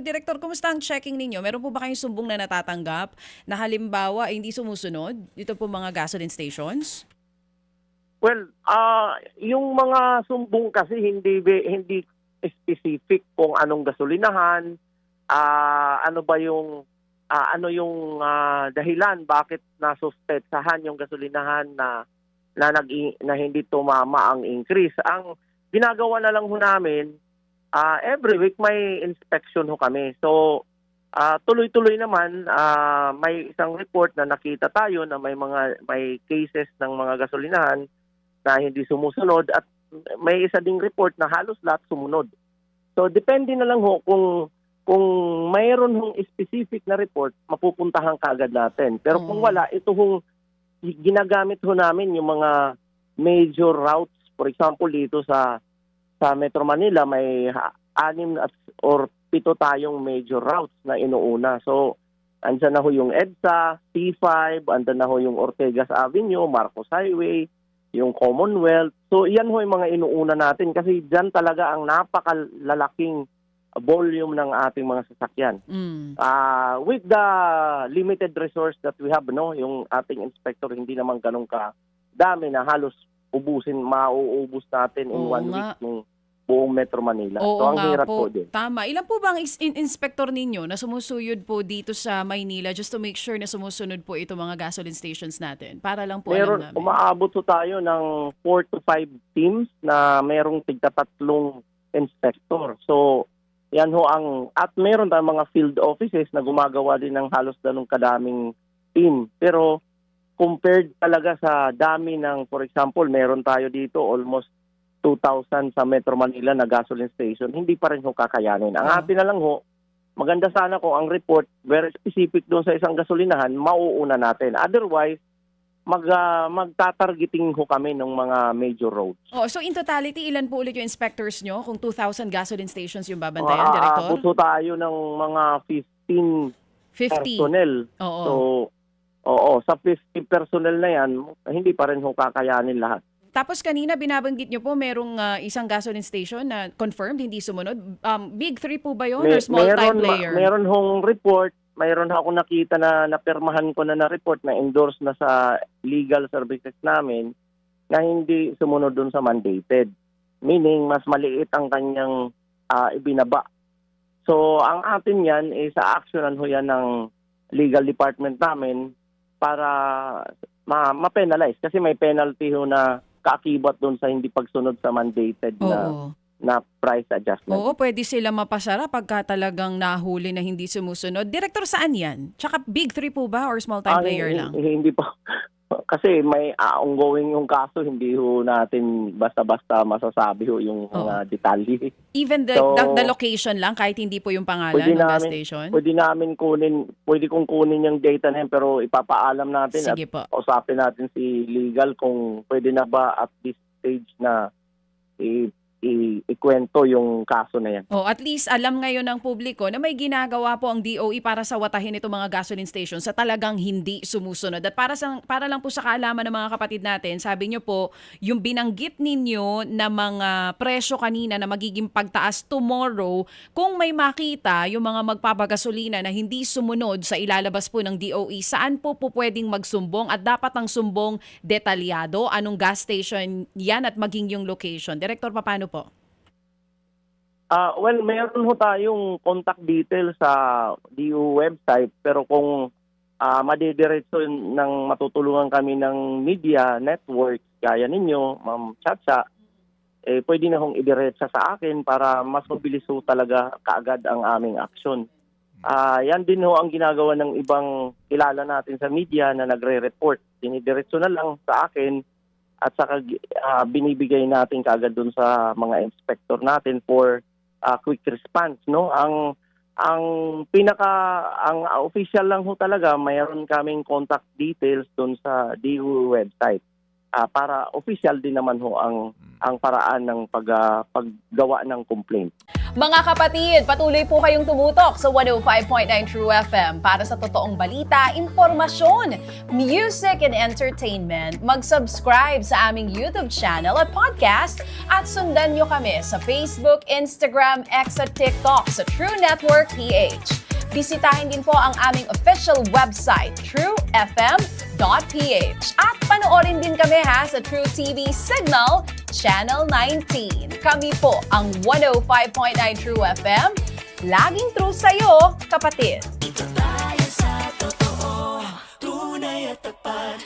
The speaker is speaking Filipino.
Direktor, kumusta ang checking ninyo? Meron po ba kayong sumbong na natatanggap na halimbawa ay hindi sumusunod dito po mga gasoline stations? Well, yung mga sumbong kasi hindi specific kung anong gasolinahan, dahilan bakit nasuspetsahan yung gasolinahan na hindi tumama ang increase. Ang ginagawa na lang ho namin, every week may inspection ho kami. So tuloy-tuloy naman, may isang report na nakita tayo na may cases ng mga gasolinahan na hindi sumusunod at may isa ding report na halos lahat sumunod. So depende na lang ho kung mayroon hong specific na report, mapupuntahan kaagad natin. Pero kung wala, ito hong ginagamit ho namin yung mga major routes. For example, dito sa Metro Manila may 7 tayong major routes na inuuna. So andyan na ho yung EDSA, C5, andyan na ho yung Ortegas Avenue, Marcos Highway, yung Commonwealth. So yan ho yung mga inuuna natin kasi dyan talaga ang napakalalaking volume ng ating mga sasakyan. With the limited resource that we have, yung ating inspector hindi naman ganun ka dami na halos mauubos natin in 1 week yung buong Metro Manila. Oo So ang nga hirap po. po din. Tama. Ilan po ba ang inspector ninyo na sumusuyod po dito sa Maynila just to make sure na sumusunod po ito mga gasoline stations natin? Para lang po alam namin. Umaabot po tayo ng 4 to 5 teams na merong tigta-3 inspector. So yan ho at meron tayong mga field offices na gumagawa din ng halos ganung kadaming team. Pero compared talaga sa dami ng, for example, meron tayo dito almost 2,000 sa Metro Manila na gasoline station, hindi pa rin ho kakayanin. Ang atin na lang ho, maganda sana kung ang report very specific doon sa isang gasolinahan, mauuna natin. Otherwise, magtatargeting ho kami ng mga major roads. So in totality, ilan po ulit yung inspectors nyo kung 2,000 gasoline stations yung babantayan, Director? Aabot ho tayo ng mga 15 personnel. Oo. So, sa 50 personnel na yan, hindi pa rin ho kakayanin lahat. Tapos kanina binabanggit nyo po merong isang gasoline station na confirmed hindi sumunod. Big three po ba yun or small time player? Meron hong report, mayroon ako nakita na napirmahan ko na report na endorse na sa legal services namin na hindi sumunod dun sa mandated. Meaning, mas maliit ang kanyang ibinaba. So, ang atin yan, sa actionan ho yan ng legal department namin para ma-penalize. Kasi may penalty ho na kaakibat doon sa hindi pagsunod sa mandated na price adjustment. Oo, pwede sila mapasara pagka talagang nahuli na hindi sumusunod. Director, saan yan? Tsaka big three po ba or small time player lang? Hindi po. Kasi may ongoing yung kaso, hindi ho natin basta-basta masasabi ho yung mga detalye. Even the location lang, kahit hindi po yung pangalan ng gas station? Pwede kong kunin yung data na yun, pero ipapaalam natin Sige at po. usapin natin si legal kung pwede na ba at this stage na ikwento yung kaso na yan. At least alam ngayon ng publiko na may ginagawa po ang DOE para sawatahin itong mga gasoline stations sa talagang hindi sumusunod. At para lang po sa kaalaman ng mga kapatid natin, sabi niyo po, yung binanggit ninyo na mga presyo kanina na magiging pagtaas tomorrow, kung may makita yung mga magpapagasolina na hindi sumunod sa ilalabas po ng DOE, saan po pwedeng magsumbong at dapat ang sumbong detalyado? Anong gas station yan at maging yung location? Director, paano po? Well, meron ho tayong contact details sa DO website, pero kung madidiretso ng matutulungan kami ng media network, gaya ninyo, Ma'am Chacha, pwede na hong idiretsa sa akin para mas mabilis ho talaga kaagad ang aming aksyon. Yan din ho ang ginagawa ng ibang kilala natin sa media na nagre-report. Dinidiretso na lang sa akin at saka binibigay natin kaagad dun sa mga inspector natin for quick response, ang official lang ho talaga, mayroon kaming contact details doon sa DO website. para official din naman ho ang paraan ng paggawa ng complaint. Mga kapatid, patuloy po kayong tumutok sa 105.9 True FM para sa totoong balita, impormasyon, music and entertainment. Mag-subscribe sa aming YouTube channel at podcast at sundan nyo kami sa Facebook, Instagram, X at TikTok sa True Network PH. Bisitahin din po ang aming official website, truefm.ph. At panoorin din kami sa True TV Signal, Channel 19. Kami po ang 105.9 True FM. Laging true sa'yo, kapatid.